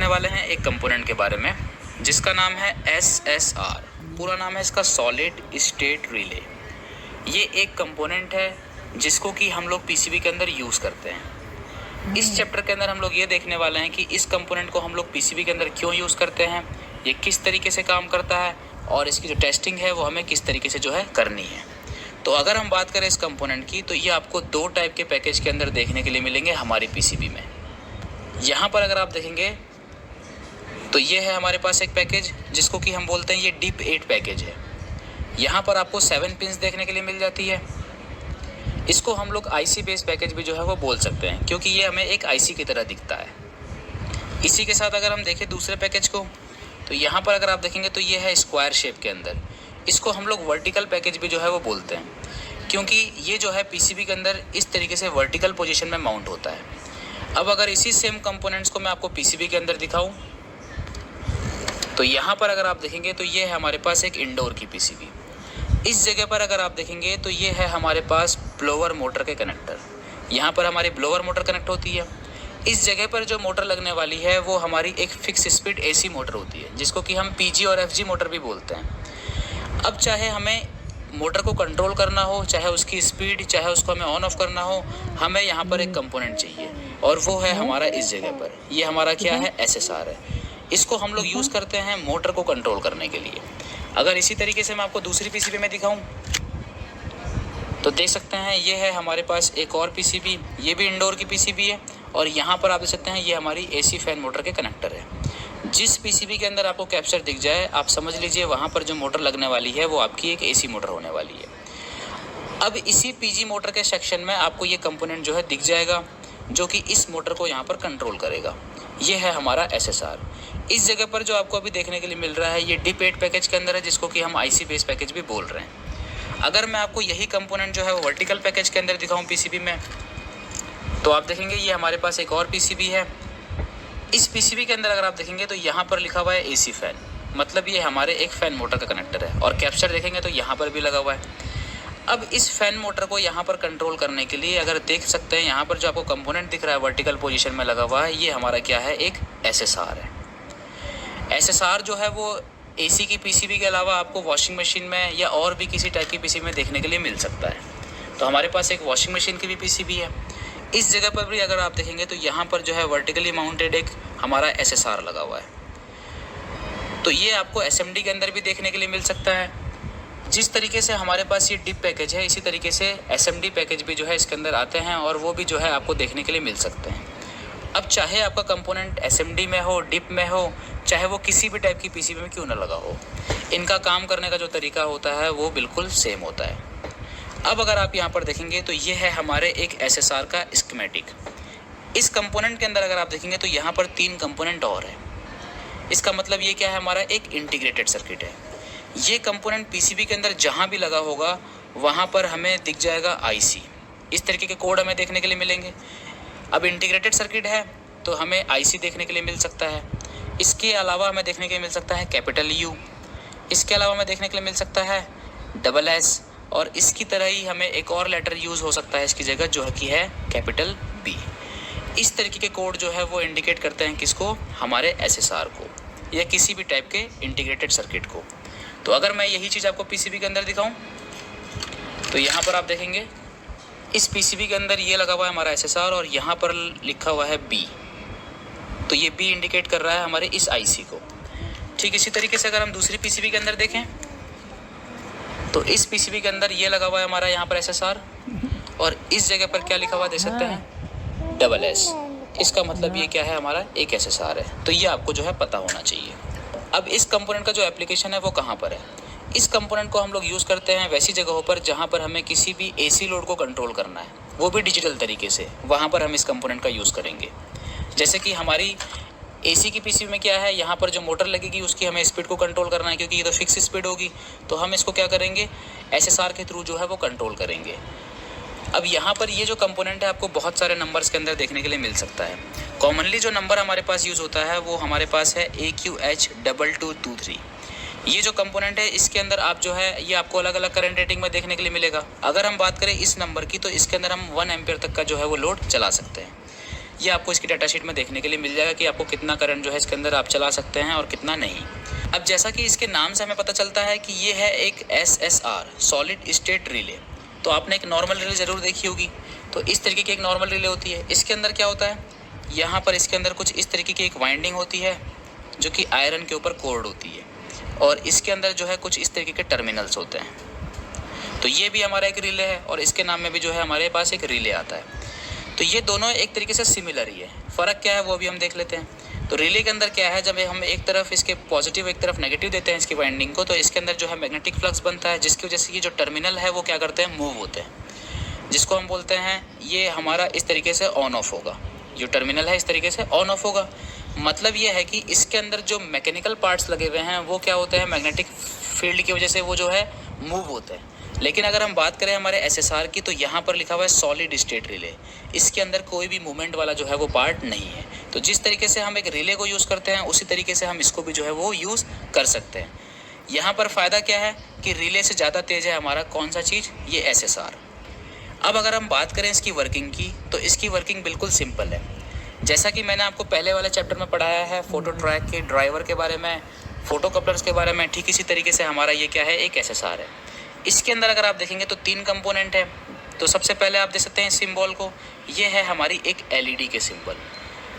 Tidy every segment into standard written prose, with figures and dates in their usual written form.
जानने वाले हैं एक कंपोनेंट के बारे में जिसका नाम है SSR। पूरा नाम है इसका सॉलिड स्टेट रिले। ये एक कंपोनेंट है जिसको कि हम लोग पीसीबी के अंदर यूज़ करते हैं। इस चैप्टर के अंदर हम लोग ये देखने वाले हैं कि इस कंपोनेंट को हम लोग पीसीबी के अंदर क्यों यूज़ करते हैं, ये किस तरीके से काम करता है और इसकी जो टेस्टिंग है वो हमें किस तरीके से जो है करनी है। तो अगर हम बात करें इस कंपोनेंट की, तो ये आपको दो टाइप के पैकेज के अंदर देखने के लिए मिलेंगे हमारी पीसीबी में। यहाँ पर अगर आप देखेंगे तो ये है हमारे पास एक पैकेज जिसको कि हम बोलते हैं ये डिप 8 पैकेज है। यहाँ पर आपको 7 पिंस देखने के लिए मिल जाती है। इसको हम लोग आईसी बेस पैकेज भी जो है वो बोल सकते हैं, क्योंकि ये हमें एक आईसी की तरह दिखता है। इसी के साथ अगर हम देखें दूसरे पैकेज को, तो यहाँ पर अगर आप देखेंगे तो ये है स्क्वायर शेप के अंदर। इसको हम लोग वर्टिकल पैकेज भी जो है वो बोलते हैं, क्योंकि ये जो है पीसीबी के अंदर इस तरीके से वर्टिकल पोजीशन में माउंट होता है। अब अगर इसी सेम कंपोनेंट्स को मैं आपको पीसीबी के अंदर दिखाऊं, तो यहाँ पर अगर आप देखेंगे तो ये है हमारे पास एक इंडोर की पीसीबी। इस जगह पर अगर आप देखेंगे तो ये है हमारे पास ब्लोअर मोटर के कनेक्टर। यहाँ पर हमारी ब्लोअर मोटर कनेक्ट होती है। इस जगह पर जो मोटर लगने वाली है वो हमारी एक फिक्स स्पीड एसी मोटर होती है, जिसको कि हम पीजी और एफजी मोटर भी बोलते हैं। अब चाहे हमें मोटर को कंट्रोल करना हो, चाहे उसकी स्पीड, चाहे उसको हमें ऑन ऑफ करना हो, हमें यहाँ पर एक कंपोनेंट चाहिए और वो है हमारा इस जगह पर। ये हमारा क्या है, SSR है। इसको हम लोग यूज़ करते हैं मोटर को कंट्रोल करने के लिए। अगर इसी तरीके से मैं आपको दूसरी पीसीबी में दिखाऊं, तो देख सकते हैं ये है हमारे पास एक और पीसीबी। ये भी इंडोर की पीसीबी है और यहाँ पर आप देख सकते हैं ये हमारी एसी फैन मोटर के कनेक्टर है। जिस पीसीबी के अंदर आपको कैप्चर दिख जाए, आप समझ लीजिए वहाँ पर जो मोटर लगने वाली है वो आपकी एक एसी मोटर होने वाली है। अब इसी पीजी मोटर के सेक्शन में आपको ये कंपोनेंट जो है दिख जाएगा, जो कि इस मोटर को यहाँ पर कंट्रोल करेगा। ये है हमारा SSR। इस जगह पर जो आपको अभी देखने के लिए मिल रहा है ये डिप 8 पैकेज के अंदर है, जिसको कि हम आईसी बेस पैकेज भी बोल रहे हैं। अगर मैं आपको यही कंपोनेंट जो है वो वर्टिकल पैकेज के अंदर दिखाऊं पीसीबी में, तो आप देखेंगे ये हमारे पास एक और पीसीबी है। इस पीसीबी के अंदर अगर आप देखेंगे तो यहाँ पर लिखा हुआ है एसी फैन, मतलब ये हमारे एक फैन मोटर का कनेक्टर है। और कैप्चर देखेंगे तो यहाँ पर भी लगा हुआ है। अब इस फैन मोटर को यहाँ पर कंट्रोल करने के लिए अगर देख सकते हैं यहाँ पर जो आपको कंपोनेंट दिख रहा है वर्टिकल पोजीशन में लगा हुआ है, ये हमारा क्या है, एक SSR है। SSR जो है वो एसी की पीसीबी के अलावा आपको वॉशिंग मशीन में या और भी किसी टाइप की पीसीबी में देखने के लिए मिल सकता है। तो हमारे पास एक वॉशिंग मशीन की भी पीसीबी है। इस जगह पर भी अगर आप देखेंगे तो यहाँ पर जो है वर्टिकली माउंटेड एक हमारा SSR लगा हुआ है। तो ये आपको SMD के अंदर भी देखने के लिए मिल सकता है। जिस तरीके से हमारे पास ये डिप पैकेज है, इसी तरीके से SMD पैकेज भी जो है इसके अंदर आते हैं और वो भी जो है आपको देखने के लिए मिल सकते हैं। अब चाहे आपका कंपोनेंट SMD में हो, डिप में हो, चाहे वो किसी भी टाइप की पीसीबी में क्यों ना लगा हो, इनका काम करने का जो तरीका होता है वो बिल्कुल सेम होता है। अब अगर आप यहाँ पर देखेंगे तो ये है हमारे एक SSR का स्कीमेटिक। इस कंपोनेंट के अंदर अगर आप देखेंगे तो यहाँ पर 3 कंपोनेंट और है। इसका मतलब ये क्या है, हमारा एक इंटीग्रेटेड सर्किट है। ये कंपोनेंट पीसीबी के अंदर जहाँ भी लगा होगा वहाँ पर हमें दिख जाएगा आईसी। इस तरीके के कोड हमें देखने के लिए मिलेंगे। अब इंटीग्रेटेड सर्किट है तो हमें आईसी देखने के लिए मिल सकता है। इसके अलावा हमें देखने के लिए मिल सकता है कैपिटल U। इसके अलावा हमें देखने के लिए मिल सकता है SS, और इसकी तरह ही हमें एक और लेटर यूज़ हो सकता है इसकी जगह, जो कि है कैपिटल B। इस तरीके के कोड जो है वो इंडिकेट करते हैं किसको, हमारे SSR को या किसी भी टाइप के इंटीग्रेटेड सर्किट को। तो अगर मैं यही चीज़ आपको पीसीबी के अंदर दिखाऊं, तो यहाँ पर आप देखेंगे इस पीसीबी के अंदर ये लगा हुआ है हमारा SSR और यहाँ पर लिखा हुआ है B। तो ये B इंडिकेट कर रहा है हमारे इस आईसी को। ठीक इसी तरीके से अगर हम दूसरी पीसीबी के अंदर देखें, तो इस पीसीबी के अंदर ये लगा हुआ है हमारा यहाँ पर SSR और इस जगह पर क्या लिखा हुआ देख सकते हैं, SS। इसका मतलब ये क्या है, हमारा एक SSR है। तो ये आपको जो है पता होना चाहिए। अब इस कंपोनेंट का जो एप्लीकेशन है वो कहाँ पर है, इस कंपोनेंट को हम लोग यूज़ करते हैं वैसी जगहों पर जहाँ पर हमें किसी भी एसी लोड को कंट्रोल करना है, वो भी डिजिटल तरीके से। वहाँ पर हम इस कंपोनेंट का यूज़ करेंगे। जैसे कि हमारी एसी की पीसीबी में क्या है, यहाँ पर जो मोटर लगेगी उसकी हमें स्पीड को कंट्रोल करना है, क्योंकि ये तो फिक्स स्पीड होगी। तो हम इसको क्या करेंगे, SSR के थ्रू जो है वो कंट्रोल करेंगे। अब यहाँ पर ये जो कंपोनेंट है आपको बहुत सारे नंबर्स के अंदर देखने के लिए मिल सकता है। कॉमनली जो नंबर हमारे पास यूज़ होता है वो हमारे पास है AQH2223। ये जो कंपोनेंट है इसके अंदर आप जो है ये आपको अलग अलग करंट रेटिंग में देखने के लिए मिलेगा। अगर हम बात करें इस नंबर की, तो इसके अंदर हम 1 एम्पियर तक का जो है वो लोड चला सकते हैं। ये आपको इसकी डाटा शीट में देखने के लिए मिल जाएगा कि आपको कितना करंट जो है इसके अंदर आप चला सकते हैं और कितना नहीं। अब जैसा कि इसके नाम से हमें पता चलता है कि ये है एक SSR सॉलिड स्टेट रिले। तो आपने एक नॉर्मल रिले ज़रूर देखी होगी। तो इस तरीके की एक नॉर्मल रिले होती है। इसके अंदर क्या होता है, यहाँ पर इसके अंदर कुछ इस तरीके की एक वाइंडिंग होती है जो कि आयरन के ऊपर कोर्ड होती है, और इसके अंदर जो है कुछ इस तरीके के टर्मिनल्स होते हैं। तो ये भी हमारा एक रिले है और इसके नाम में भी जो है हमारे पास एक रिले आता है। तो ये दोनों एक तरीके से सिमिलर ही है। फ़र्क क्या है वो भी हम देख लेते हैं। तो रिले के अंदर क्या है, जब हम एक तरफ इसके पॉजिटिव एक तरफ नेगेटिव देते हैं इसकी वाइंडिंग को, तो इसके अंदर जो है मैग्नेटिक फ्लक्स बनता है, जिसकी वजह से ये जो टर्मिनल है वो क्या करते हैं, मूव होते हैं, जिसको हम बोलते हैं ये हमारा इस तरीके से ऑन ऑफ होगा। जो टर्मिनल है इस तरीके से ऑन ऑफ होगा। मतलब ये है कि इसके अंदर जो मैकेनिकल पार्ट्स लगे हुए हैं वो क्या होते हैं, मैग्नेटिक फील्ड की वजह से वो जो है मूव होते हैं। लेकिन अगर हम बात करें हमारे SSR की, तो यहाँ पर लिखा हुआ है सॉलिड स्टेट रिले। इसके अंदर कोई भी मूवमेंट वाला जो है वो पार्ट नहीं है। तो जिस तरीके से हम एक रिले को यूज़ करते हैं उसी तरीके से हम इसको भी जो है वो यूज़ कर सकते हैं। यहाँ पर फ़ायदा क्या है कि रिले से ज़्यादा तेज़ है हमारा कौन सा चीज़, ये SSR। अब अगर हम बात करें इसकी वर्किंग की, तो इसकी वर्किंग बिल्कुल सिंपल है। जैसा कि मैंने आपको पहले वाले चैप्टर में पढ़ाया है फोटो ट्रैक के ड्राइवर के बारे में, फोटो कपलर्स के बारे में, ठीक इसी तरीके से हमारा ये क्या है, एक SSR है। इसके अंदर अगर आप देखेंगे तो 3 कंपोनेंट है। तो सबसे पहले आप देख सकते हैं सिंबल को, ये है हमारी एक LED के सिंबल।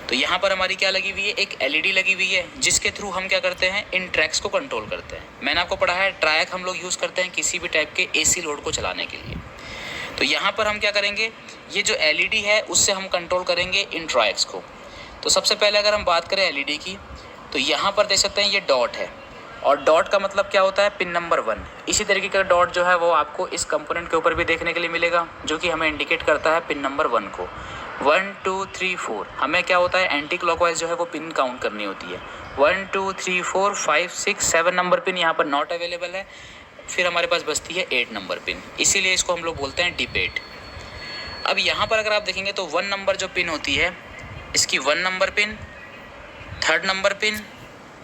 तो यहाँ पर हमारी क्या लगी हुई है, एक LED लगी हुई है, जिसके थ्रू हम क्या करते हैं, इन ट्रैक्स को कंट्रोल करते हैं। मैंने आपको पढ़ा है ट्रैक हम लोग यूज़ करते हैं किसी भी टाइप के AC लोड को चलाने के लिए। तो यहाँ पर हम क्या करेंगे, ये जो LED है उससे हम कंट्रोल करेंगे इन ट्रैक्स को। तो सबसे पहले अगर हम बात करें LED की, तो यहाँ पर देख सकते हैं ये डॉट है, और डॉट का मतलब क्या होता है, पिन नंबर 1। इसी तरीके का डॉट जो है वो आपको इस कंपोनेंट के ऊपर भी देखने के लिए मिलेगा, जो कि हमें इंडिकेट करता है पिन नंबर 1 को। 1 2 3 4 हमें क्या होता है, एंटी क्लॉकवाइज जो है वो पिन काउंट करनी होती है। 1 2 3 4 5 6 7 नंबर पिन यहाँ पर नॉट अवेलेबल है। फिर हमारे पास बचती है 8 नंबर पिन, इसीलिए इसको हम लोग बोलते हैं डिप 8। अब यहाँ पर अगर आप देखेंगे तो 1 नंबर जो पिन होती है, इसकी 1 number pin, 3rd number pin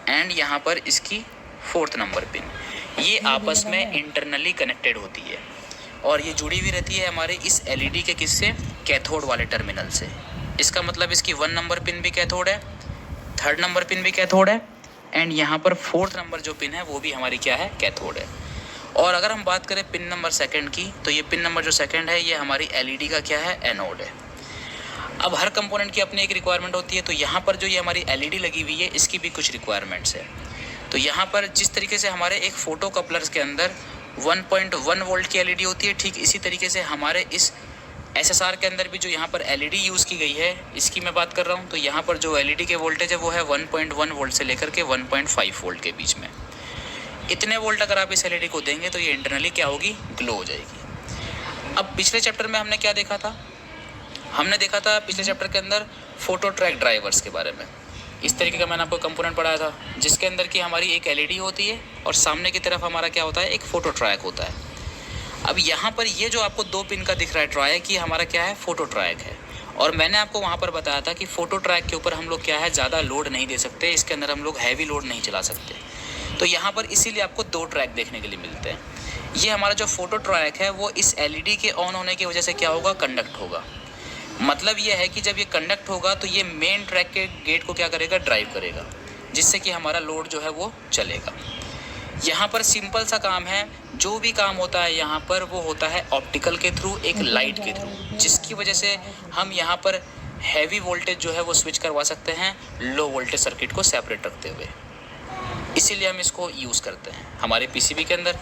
and यहाँ पर इसकी 4th नंबर पिन, ये आपस में इंटरनली कनेक्टेड होती है और ये जुड़ी हुई रहती है हमारे इस LED के किससे, कैथोड वाले टर्मिनल से। इसका मतलब इसकी 1 नंबर पिन भी कैथोड है, 3rd नंबर पिन भी कैथोड है एंड यहाँ पर 4th नंबर जो पिन है वो भी हमारी क्या है, कैथोड है। और अगर हम बात करें पिन नंबर 2 की, तो ये पिन नंबर जो 2 है ये हमारी LED का क्या है, एनोड है। अब हर कंपोनेंट की अपनी एक रिक्वायरमेंट होती है। तो यहाँ पर जो ये हमारी LED लगी हुई है इसकी भी कुछ रिक्वायरमेंट्स है। तो यहाँ पर जिस तरीके से हमारे एक फ़ोटो कपलर्स के अंदर 1.1 वोल्ट की LED होती है, ठीक इसी तरीके से हमारे इस SSR के अंदर भी जो यहाँ पर LED यूज़ की गई है इसकी मैं बात कर रहा हूँ। तो यहाँ पर जो LED के वोल्टेज है वो है 1.1 वोल्ट से लेकर के 1.5 वोल्ट के बीच में। इतने वोल्ट अगर आप इस LED को देंगे तो ये इंटरनली क्या होगी, ग्लो हो जाएगी। अब पिछले चैप्टर में हमने क्या देखा था, हमने देखा था पिछले चैप्टर के अंदर फोटो ट्रैक ड्राइवर्स के बारे में। इस तरीके का मैंने आपको कंपोनेंट पढ़ाया था, जिसके अंदर की हमारी एक LED होती है और सामने की तरफ हमारा क्या होता है, एक फ़ोटो ट्रैक होता है। अब यहाँ पर ये जो आपको 2 पिन का दिख रहा है ट्रैक, ये हमारा क्या है, फ़ोटो ट्रैक है। और मैंने आपको वहाँ पर बताया था कि फ़ोटो ट्रैक के ऊपर हम लोग क्या है, ज़्यादा लोड नहीं दे सकते, इसके अंदर हम लोग हैवी लोड नहीं चला सकते। तो यहाँ पर इसीलिए आपको 2 ट्रैक देखने के लिए मिलते हैं। ये हमारा जो फ़ोटो ट्रैक है वो इस LED के ऑन होने की वजह से क्या होगा, कंडक्ट होगा। मतलब ये है कि जब ये कंडक्ट होगा तो ये मेन ट्रैक के गेट को क्या करेगा, ड्राइव करेगा, जिससे कि हमारा लोड जो है वो चलेगा। यहाँ पर सिंपल सा काम है, जो भी काम होता है यहाँ पर वो होता है ऑप्टिकल के थ्रू, एक लाइट के थ्रू, जिसकी वजह से हम यहाँ पर हैवी वोल्टेज जो है वो स्विच करवा सकते हैं लो वोल्टेज सर्किट को सेपरेट रखते हुए। इसीलिए हम इसको यूज़ करते हैं हमारे PCB के अंदर।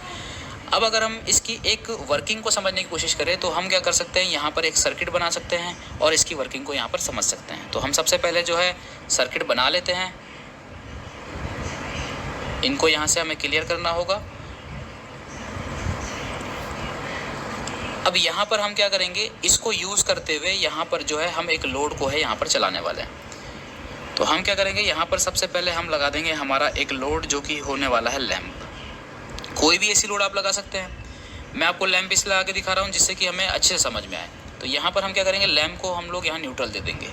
अब अगर हम इसकी एक वर्किंग को समझने की कोशिश करें तो हम क्या कर सकते हैं, यहाँ पर एक सर्किट बना सकते हैं और इसकी वर्किंग को यहाँ पर समझ सकते हैं। तो हम सबसे पहले जो है सर्किट बना लेते हैं, इनको यहाँ से हमें क्लियर करना होगा। अब यहाँ पर हम क्या करेंगे, इसको यूज़ करते हुए यहाँ पर जो है हम एक लोड को है यहाँ पर चलाने वाले हैं। तो हम क्या करेंगे, यहाँ पर सबसे पहले हम लगा देंगे हमारा एक लोड जो कि होने वाला है लैंप। कोई भी ऐसी लोड आप लगा सकते हैं। मैं आपको लैंप इसलिए लगा के दिखा रहा हूँ जिससे कि हमें अच्छे से समझ में आए। तो यहाँ पर हम क्या करेंगे, लैंप को हम लोग यहाँ न्यूट्रल दे देंगे।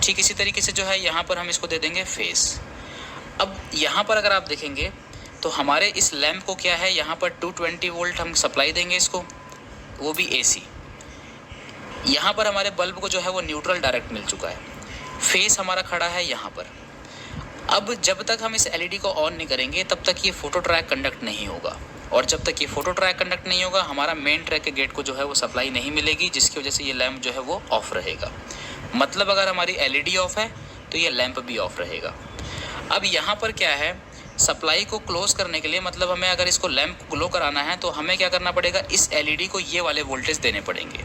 ठीक इसी तरीके से जो है यहाँ पर हम इसको दे देंगे फेस। अब यहाँ पर अगर आप देखेंगे तो हमारे इस लैंप को क्या है, यहाँ पर 220 वोल्ट हम सप्लाई देंगे इसको, वो भी AC। यहाँ पर हमारे बल्ब को जो है वो न्यूट्रल डायरेक्ट मिल चुका है। फेस हमारा खड़ा है यहाँ पर। अब जब तक हम इस एलईडी को ऑन नहीं करेंगे तब तक ये फोटो ट्रैक कंडक्ट नहीं होगा, और जब तक ये फोटो ट्रैक कंडक्ट नहीं होगा हमारा मेन ट्रैक के गेट को जो है वो सप्लाई नहीं मिलेगी, जिसकी वजह से ये लैंप जो है वो ऑफ रहेगा। मतलब अगर हमारी एलईडी ऑफ है तो ये लैंप भी ऑफ रहेगा। अब यहाँ पर क्या है, सप्लाई को क्लोज करने के लिए, मतलब हमें अगर इसको लैंप ग्लो कराना है तो हमें क्या करना पड़ेगा, इस एलईडी को ये वाले वोल्टेज देने पड़ेंगे।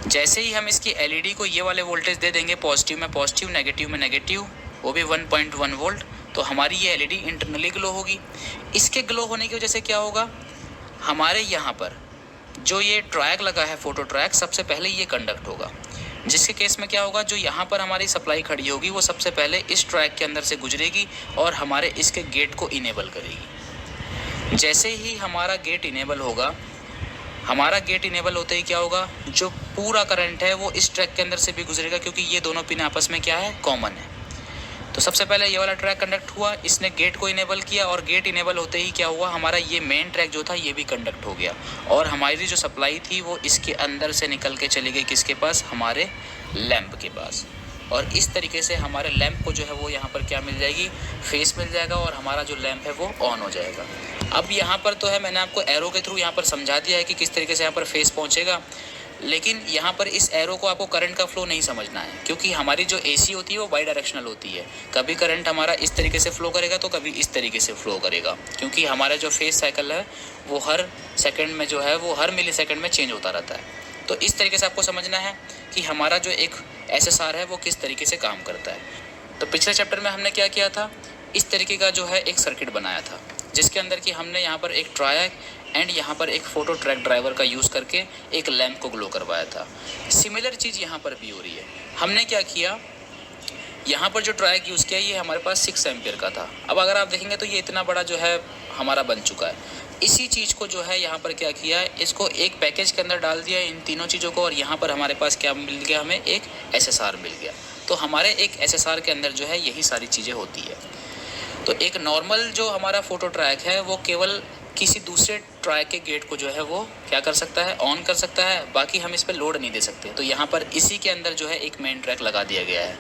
जैसे ही हम इसकी एलईडी को ये वाले वोल्टेज दे देंगे, पॉजिटिव में पॉजिटिव, नेगेटिव में नेगेटिव, वो भी 1.1 वोल्ट, तो हमारी ये एलईडी इंटरनली ग्लो होगी। इसके ग्लो होने की वजह से क्या होगा, हमारे यहाँ पर जो ये ट्रैक लगा है फोटो ट्रैक, सबसे पहले ये कंडक्ट होगा। जिसके केस में क्या होगा, जो यहाँ पर हमारी सप्लाई खड़ी होगी वो सबसे पहले इस ट्रैक के अंदर से गुजरेगी और हमारे इसके गेट को इनेबल करेगी। जैसे ही हमारा गेट इनेबल होगा, हमारा गेट इनेबल होते ही क्या होगा, जो पूरा करंट है वो इस ट्रैक के अंदर से भी गुजरेगा, क्योंकि ये दोनों पिन आपस में क्या है, कॉमन है। तो सबसे पहले ये वाला ट्रैक कंडक्ट हुआ, इसने गेट को इनेबल किया, और गेट इनेबल होते ही क्या हुआ, हमारा ये मेन ट्रैक जो था ये भी कंडक्ट हो गया, और हमारी जो सप्लाई थी वो इसके अंदर से निकल के चली गई किसके पास, हमारे लैंप के पास। और इस तरीके से हमारे लैंप को जो है वो यहाँ पर क्या मिल जाएगी, फेस मिल जाएगा, और हमारा जो लैंप है वो ऑन हो जाएगा। अब यहाँ पर तो है, मैंने आपको एरो के थ्रू यहाँ पर समझा दिया है कि किस तरीके से यहाँ पर फेस पहुँचेगा, लेकिन यहाँ पर इस एरो को आपको करंट का फ्लो नहीं समझना है, क्योंकि हमारी जो एसी होती है वो बाई डायरेक्शनल होती है। कभी करंट हमारा इस तरीके से फ्लो करेगा तो कभी इस तरीके से फ्लो करेगा, क्योंकि हमारा जो फेस साइकिल है वो हर सेकंड में जो है वो हर मिली सेकंड में चेंज होता रहता है। तो इस तरीके से आपको समझना है कि हमारा जो एक एसएसआर है वो किस तरीके से काम करता है। तो पिछले चैप्टर में हमने क्या किया था, इस तरीके का जो है एक सर्किट बनाया था, जिसके अंदर कि हमने यहाँ पर एक ट्रायक एंड यहाँ पर एक फोटो ट्रैक ड्राइवर का यूज़ करके एक लैंप को ग्लो करवाया था। सिमिलर चीज़ यहाँ पर भी हो रही है। हमने क्या किया, यहाँ पर जो ट्रायक यूज़ किया ये हमारे पास 6 एम्पियर का था। अब अगर आप देखेंगे तो ये इतना बड़ा जो है हमारा बन चुका है। इसी चीज़ को जो है यहाँ पर क्या किया, इसको एक पैकेज के अंदर डाल दिया, इन तीनों चीज़ों को, और यहाँ पर हमारे पास क्या मिल गया, हमें एक एसएसआर मिल गया। तो हमारे एक एसएसआर के अंदर जो है यही सारी चीज़ें होती है। तो एक नॉर्मल जो हमारा फोटो ट्रैक है वो केवल किसी दूसरे ट्रैक के गेट को जो है वो क्या कर सकता है, ऑन कर सकता है, बाकी हम इस पर लोड नहीं दे सकते। तो यहाँ पर इसी के अंदर जो है एक मेन ट्रैक लगा दिया गया है।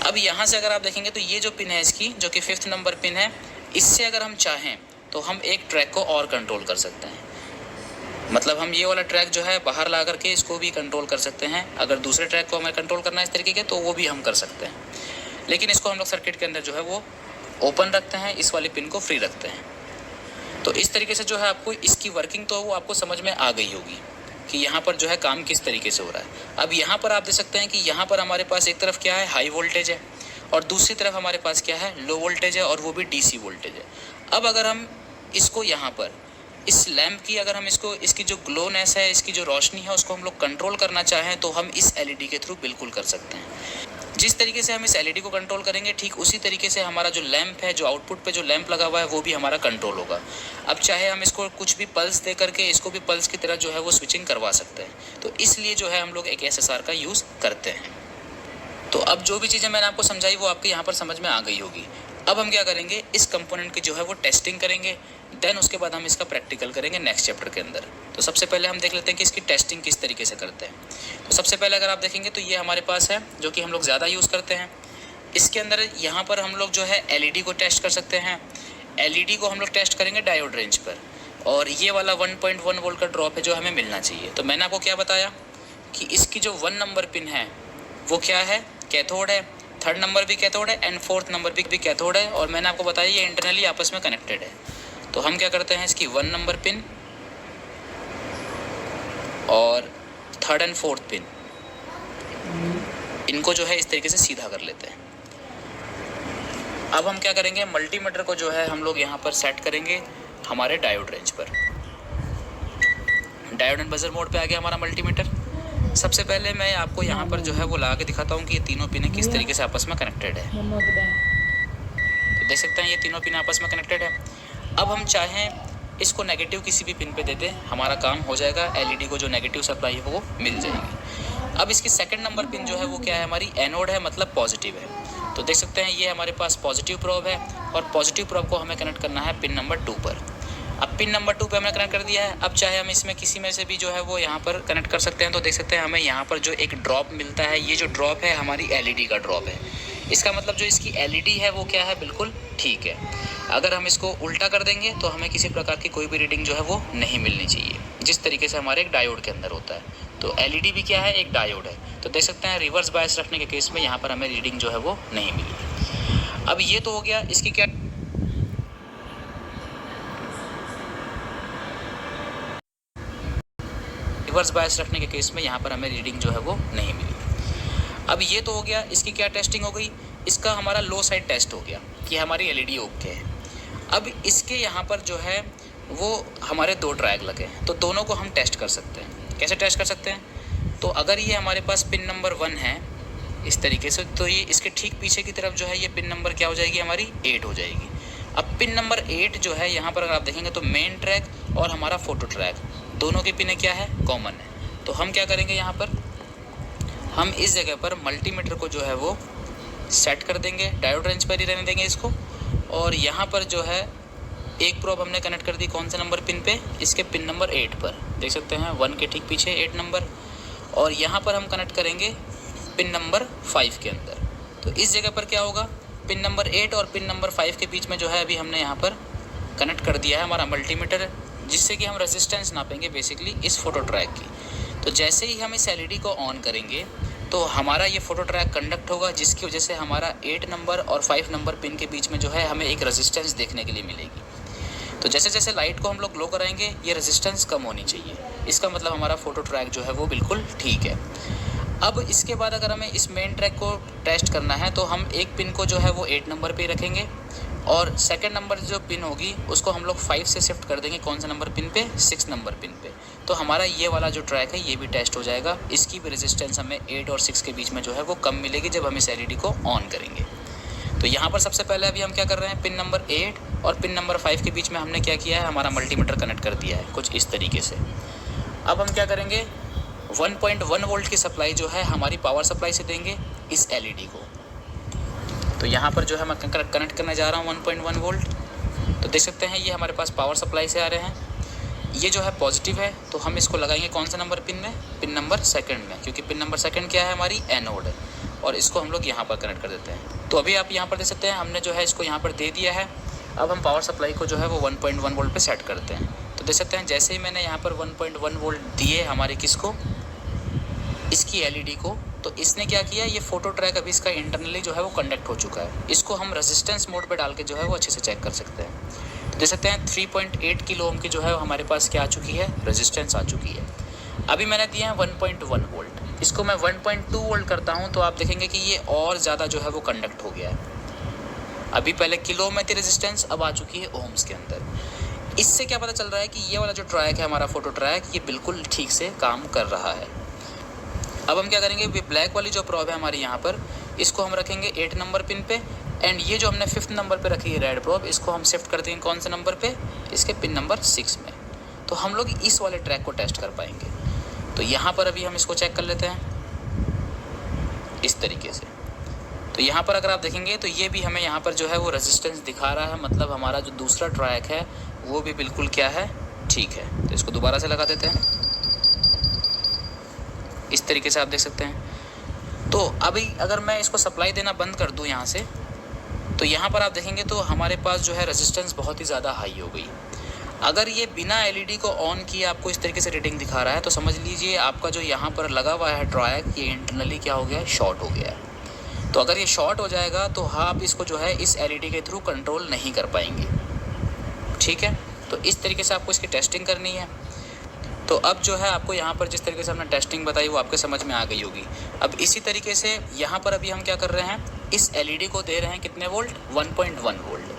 अब यहाँ से अगर आप देखेंगे तो ये जो पिन है इसकी, जो कि 5th नंबर पिन है, इससे अगर हम चाहें तो हम एक ट्रैक को और कंट्रोल कर सकते हैं। मतलब हम ये वाला ट्रैक जो है बाहर ला करके इसको भी कंट्रोल कर सकते हैं। अगर दूसरे ट्रैक को हमें कंट्रोल करना है इस तरीके के तो वो भी हम कर सकते हैं, लेकिन इसको हम लोग सर्किट के अंदर जो है वो ओपन रखते हैं, इस वाले पिन को फ्री रखते हैं। तो इस तरीके से जो है आपको इसकी वर्किंग तो वो आपको समझ में आ गई होगी कि यहाँ पर जो है काम किस तरीके से हो रहा है। अब यहाँ पर आप देख सकते हैं कि यहाँ पर हमारे पास एक तरफ क्या है, हाई वोल्टेज है, और दूसरी तरफ हमारे पास क्या है, लो वोल्टेज है, और वो भी डीसी वोल्टेज है। अब अगर हम इसको यहाँ पर इस लैंप की, अगर हम इसको, इसकी जो ग्लोनेस है, इसकी जो रोशनी है, उसको हम लोग कंट्रोल करना चाहें तो हम इस एलईडी के थ्रू बिल्कुल कर सकते हैं। जिस तरीके से हम इस एलईडी को कंट्रोल करेंगे, ठीक उसी तरीके से हमारा जो लैंप है, जो आउटपुट पे जो लैंप लगा हुआ है वो भी हमारा कंट्रोल होगा। अब चाहे हम इसको कुछ भी पल्स दे करके इसको भी पल्स की तरह जो है वो स्विचिंग करवा सकते हैं। तो इसलिए जो है हम लोग एक एसएसआर का यूज़ करते हैं। तो अब जो भी चीज़ें मैंने आपको समझाई वो आपके यहाँ पर समझ में आ गई होगी। अब हम क्या करेंगे, इस कंपोनेंट की जो है वो टेस्टिंग करेंगे, देन उसके बाद हम इसका प्रैक्टिकल करेंगे नेक्स्ट चैप्टर के अंदर। तो सबसे पहले हम देख लेते हैं कि इसकी टेस्टिंग किस तरीके से करते हैं। तो सबसे पहले अगर आप देखेंगे तो ये हमारे पास है, जो कि हम लोग ज़्यादा यूज़ करते हैं। इसके अंदर यहाँ पर हम लोग जो है एलईडी को टेस्ट कर सकते हैं। एलईडी को हम लोग टेस्ट करेंगे डायोड रेंज पर, और ये वाला 1.1 वोल्ट का ड्रॉप है जो हमें मिलना चाहिए। तो मैंने आपको क्या बताया कि इसकी जो 1 नंबर पिन है वो क्या है, कैथोड है, 3rd नंबर भी कैथोड है, एंड 4th नंबर भी कैथोड है, और मैंने आपको बताया ये इंटरनली आपस में कनेक्टेड है। तो हम क्या करते हैं, इसकी 1 नंबर पिन और 3rd एंड 4th पिन, इनको जो है इस तरीके से सीधा कर लेते हैं। अब हम क्या करेंगे, मल्टीमीटर को जो है हम लोग यहाँ पर सेट करेंगे हमारे डायोड रेंज पर। डायोड एंड बजर मोड पे आ गया हमारा मल्टीमीटर। सबसे पहले मैं आपको यहाँ पर जो है वो लगा के दिखाता हूँ कि ये तीनों पिनें किस तरीके से आपस में कनेक्टेड है। तो देख सकते हैं ये तीनों पिन आपस में कनेक्टेड है। अब हम चाहें इसको नेगेटिव किसी भी पिन पे दे दें, हमारा काम हो जाएगा, एलईडी को जो नेगेटिव सप्लाई है वो मिल जाएगी। अब इसकी 2nd नंबर पिन जो है वो क्या है, हमारी एनोड है, मतलब पॉजिटिव है। तो देख सकते हैं ये हमारे पास पॉजिटिव प्रोब है, और पॉजिटिव प्रोब को हमें कनेक्ट करना है पिन नंबर 2 पर। अब पिन नंबर 2 पे हमने कनेक्ट कर दिया है। अब चाहे हम इसमें किसी में से भी जो है वो यहाँ पर कनेक्ट कर सकते हैं। तो देख सकते हैं हमें यहाँ पर जो एक ड्रॉप मिलता है, ये जो ड्रॉप है हमारी एलईडी का ड्रॉप है। इसका मतलब जो इसकी एलईडी है वो क्या है, बिल्कुल ठीक है। अगर हम इसको उल्टा कर देंगे तो हमें किसी प्रकार की कोई भी रीडिंग जो है वो नहीं मिलनी चाहिए, जिस तरीके से हमारे एक डायोड के अंदर होता है। तो एलईडी भी क्या है, एक डायोड है। तो देख सकते हैं रिवर्स बायस रखने के केस में यहाँ पर हमें रीडिंग जो है वो नहीं मिली। अब ये तो हो गया, इसकी क्या रिवर्स बायस रखने के केस में यहाँ पर हमें रीडिंग जो है वो नहीं मिली। अब ये तो हो गया, इसकी क्या टेस्टिंग हो गई, इसका हमारा लो साइड टेस्ट हो गया कि हमारी एलईडी ओके है। अब इसके यहाँ पर जो है वो हमारे 2 ट्रैक लगे हैं, तो दोनों को हम टेस्ट कर सकते हैं। कैसे टेस्ट कर सकते हैं, तो अगर ये हमारे पास पिन नंबर 1 है इस तरीके से, तो ये इसके ठीक पीछे की तरफ जो है ये पिन नंबर क्या हो जाएगी, हमारी 8 हो जाएगी। अब पिन नंबर 8 जो है यहाँ पर अगर आप देखेंगे तो मेन ट्रैक और हमारा फोटो ट्रैक दोनों की पिनें क्या है, कॉमन है। तो हम क्या करेंगे, यहाँ पर हम इस जगह पर मल्टीमीटर को जो है वो सेट कर देंगे, डायोड रेंज पर ही रहने देंगे इसको। और यहाँ पर जो है एक प्रोब हमने कनेक्ट कर दी, कौन से नंबर पिन पे, इसके पिन नंबर 8 पर, देख सकते हैं 1 के ठीक पीछे 8 नंबर। और यहाँ पर हम कनेक्ट करेंगे पिन नंबर 5 के अंदर। तो इस जगह पर क्या होगा, पिन नंबर 8 और पिन नंबर 5 के बीच में जो है अभी हमने यहाँ पर कनेक्ट कर दिया है हमारा मल्टीमीटर, जिससे कि हम रेजिस्टेंस नापेंगे बेसिकली इस फोटो ट्रैक की। तो जैसे ही हम इस एलईडी को ऑन करेंगे तो हमारा ये फोटो ट्रैक कंडक्ट होगा, जिसकी वजह से हमारा 8 नंबर और 5 नंबर पिन के बीच में जो है हमें एक रेजिस्टेंस देखने के लिए मिलेगी। तो जैसे जैसे लाइट को हम लोग ग्लो कराएंगे ये रेजिस्टेंस कम होनी चाहिए, इसका मतलब हमारा फोटो ट्रैक जो है वो बिल्कुल ठीक है। अब इसके बाद अगर हमें इस मेन ट्रैक को टेस्ट करना है तो हम एक पिन को जो है वो 8 नंबर पे रखेंगे और सेकंड नंबर जो पिन होगी उसको हम लोग 5 से शिफ्ट कर देंगे, कौन सा नंबर पिन पे, 6 नंबर पिन पे। तो हमारा ये वाला जो ट्रैक है ये भी टेस्ट हो जाएगा, इसकी भी रेजिस्टेंस हमें 8 और 6 के बीच में जो है वो कम मिलेगी जब हम इस एलईडी को ऑन करेंगे। तो यहाँ पर सबसे पहले अभी हम क्या कर रहे हैं, पिन नंबर 8 और पिन नंबर 5 के बीच में हमने क्या किया है, हमारा मल्टीमीटर कनेक्ट कर दिया है कुछ इस तरीके से। अब हम क्या करेंगे, 1.1 वोल्ट की सप्लाई जो है हमारी पावर सप्लाई से देंगे इस एलईडी को। तो यहाँ पर जो है मैं कनेक्ट करने जा रहा हूँ 1.1 वोल्ट। तो देख सकते हैं ये हमारे पास पावर सप्लाई से आ रहे हैं, ये जो है पॉजिटिव है। तो हम इसको लगाएंगे कौन सा नंबर पिन में, पिन नंबर 2 में, क्योंकि पिन नंबर 2 क्या है, हमारी एनोड है। और इसको हम लोग यहाँ पर कनेक्ट कर देते हैं। तो अभी आप यहाँ पर देख सकते हैं हमने जो है इसको यहाँ पर दे दिया है। अब हम पावर सप्लाई को जो है वो 1.1 वोल्ट पे सेट करते हैं। तो देख सकते हैं जैसे ही मैंने यहाँ पर 1.1 वोल्ट दिए हमारे किसको, इसकी एलईडी को, तो इसने क्या किया, ये फोटो ट्रैक अभी इसका इंटरनली जो है वो कंडक्ट हो चुका है। इसको हम रेजिस्टेंस मोड पे डाल के जो है वो अच्छे से चेक कर सकते हैं। तो देख सकते हैं 3.8 किलो ओम की जो है हमारे पास क्या आ चुकी है, रेजिस्टेंस आ चुकी है। अभी मैंने दिया है 1.1 वोल्ट, इसको मैं 1.2 वोल्ट करता हूँ तो आप देखेंगे कि ये और ज़्यादा जो है वो कंडक्ट हो गया है। अभी पहले किलो में थी रेजिस्टेंस, अब आ चुकी है ओम्स के अंदर। इससे क्या पता चल रहा है कि ये वाला जो ट्रैक है हमारा फोटो ट्रैक, ये बिल्कुल ठीक से काम कर रहा है। अब हम क्या करेंगे, ब्लैक वाली जो प्रोब है हमारी यहाँ पर, इसको हम रखेंगे 8 नंबर पिन पे। एंड ये जो हमने 5th नंबर पे रखी है रेड प्रोब, इसको हम शिफ्ट कर देंगे कौन से नंबर पे, इसके पिन नंबर 6 में। तो हम लोग इस वाले ट्रैक को टेस्ट कर पाएंगे। तो यहाँ पर अभी हम इसको चेक कर लेते हैं इस तरीके से। तो यहाँ पर अगर आप देखेंगे तो ये भी हमें यहाँ पर जो है वो रेजिस्टेंस दिखा रहा है, मतलब हमारा जो दूसरा ट्रैक है वो भी बिल्कुल क्या है, ठीक है। तो इसको दोबारा से लगा देते हैं, इस तरीके से आप देख सकते हैं। तो अभी अगर मैं इसको सप्लाई देना बंद कर दूं यहाँ से, तो यहाँ पर आप देखेंगे तो हमारे पास जो है रेजिस्टेंस बहुत ही ज़्यादा हाई हो गई। अगर ये बिना एलईडी को ऑन किए आपको इस तरीके से रीडिंग दिखा रहा है तो समझ लीजिए आपका जो यहाँ पर लगा हुआ है ट्रैक, ये इंटरनली क्या हो गया है, शॉर्ट हो गया है। तो अगर ये शॉर्ट हो जाएगा तो आप इसको जो है इस एलईडी के थ्रू कंट्रोल नहीं कर पाएंगे, ठीक है। तो इस तरीके से आपको इसकी टेस्टिंग करनी है। तो अब जो है आपको यहाँ पर जिस तरीके से हमने टेस्टिंग बताई वो आपके समझ में आ गई होगी। अब इसी तरीके से यहाँ पर अभी हम क्या कर रहे हैं, इस एलईडी को दे रहे हैं कितने वोल्ट, 1.1 वोल्ट।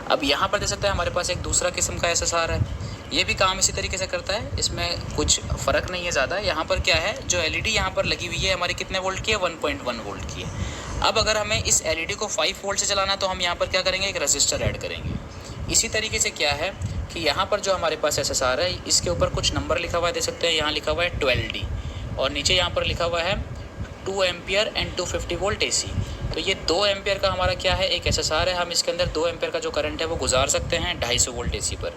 अब यहाँ पर देख सकते हैं हमारे पास एक दूसरा किस्म का एसएसआर है, ये भी काम इसी तरीके से करता है, इसमें कुछ फ़र्क नहीं है ज़्यादा। यहाँ पर क्या है, जो एलईडी यहाँ पर लगी हुई है हमारी कितने वोल्ट की है, 1.1 वोल्ट की है। अब अगर हमें इस एलईडी को 5 वोल्ट से चलाना है तो हम यहाँ पर क्या करेंगे, एक रजिस्टर ऐड करेंगे। इसी तरीके से क्या है कि यहाँ पर जो हमारे पास एसएसआर है इसके ऊपर कुछ नंबर लिखा हुआ है, देख सकते हैं यहाँ लिखा हुआ है 12D और नीचे यहाँ पर लिखा हुआ है 2 एम्पियर एंड 250 वोल्ट AC। तो ये 2 एम्पियर का हमारा क्या है, एक एसएसआर है। हम इसके अंदर 2 एम्पियर का जो करंट है वो गुजार सकते हैं 250 वोल्ट AC पर।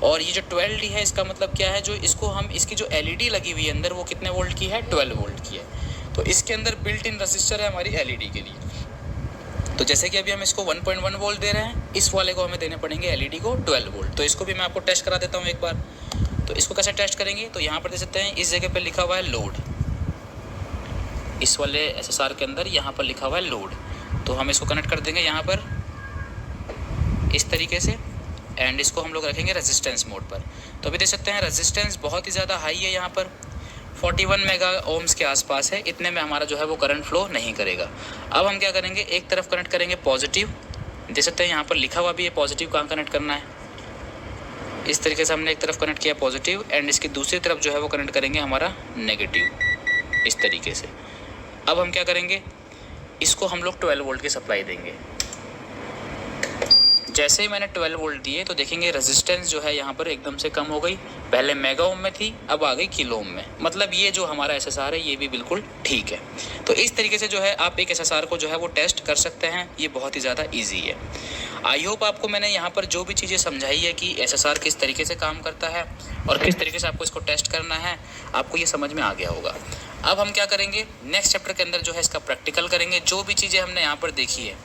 और ये जो 12D है इसका मतलब क्या है, जो इसको हम इसकी जो LED लगी हुई है अंदर वो कितने वोल्ट की है, 12 वोल्ट की है। तो इसके अंदर बिल्ट इन रजिस्टर है हमारी LED के लिए। तो जैसे कि अभी हम इसको 1.1 वोल्ट दे रहे हैं, इस वाले को हमें देने पड़ेंगे LED को 12 वोल्ट। तो इसको भी मैं आपको टेस्ट करा देता हूँ एक बार। तो इसको कैसे टेस्ट करेंगे, तो यहाँ पर देख सकते हैं इस जगह पे लिखा हुआ है लोड, इस वाले SSR के अंदर यहाँ पर लिखा हुआ है लोड। तो हम इसको कनेक्ट कर देंगे यहाँ पर इस तरीके से, एंड इसको हम लोग रखेंगे रेजिस्टेंस मोड पर। तो अभी देख सकते हैं रेजिस्टेंस बहुत ही ज़्यादा हाई है, यहाँ पर 41 मेगा ओम्स के आसपास है। इतने में हमारा जो है वो करंट फ्लो नहीं करेगा। अब हम क्या करेंगे, एक तरफ कनेक्ट करेंगे पॉजिटिव, देख सकते हैं यहाँ पर लिखा हुआ भी है पॉजिटिव कहाँ कनेक्ट करना है। इस तरीके से हमने एक तरफ कनेक्ट किया पॉजिटिव, एंड इसकी दूसरी तरफ जो है वो कनेक्ट करेंगे हमारा नेगेटिव, इस तरीके से। अब हम क्या करेंगे, इसको हम लोग 12 वोल्ट की सप्लाई देंगे। जैसे ही मैंने 12 वोल्ट दिए तो देखेंगे रेजिस्टेंस जो है यहाँ पर एकदम से कम हो गई। पहले मेगा ओम में थी, अब आ गई किलो ओम में। मतलब ये जो हमारा SSR है ये भी बिल्कुल ठीक है। तो इस तरीके से जो है आप एक SSR को जो है वो टेस्ट कर सकते हैं। ये बहुत ही ज़्यादा ईजी है। आई होप आपको मैंने यहाँ पर जो भी चीज़ें समझाई है कि SSR किस तरीके से काम करता है और किस तरीके से आपको इसको टेस्ट करना है, आपको ये समझ में आ गया होगा। अब हम क्या करेंगे, नेक्स्ट चैप्टर के अंदर जो है इसका प्रैक्टिकल करेंगे। जो भी चीज़ें हमने यहाँ पर देखी है,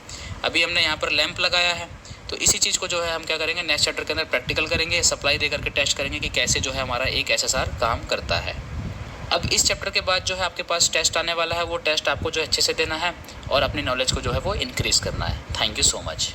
अभी हमने यहाँ पर लैंप लगाया है, तो इसी चीज़ को जो है हम क्या करेंगे नेक्स्ट चैप्टर के अंदर प्रैक्टिकल करेंगे, सप्लाई दे करके टेस्ट करेंगे कि कैसे जो है हमारा एक SSR काम करता है। अब इस चैप्टर के बाद जो है आपके पास टेस्ट आने वाला है, वो टेस्ट आपको जो अच्छे से देना है और अपनी नॉलेज को जो है वो इंक्रीज़ करना है। Thank you so much.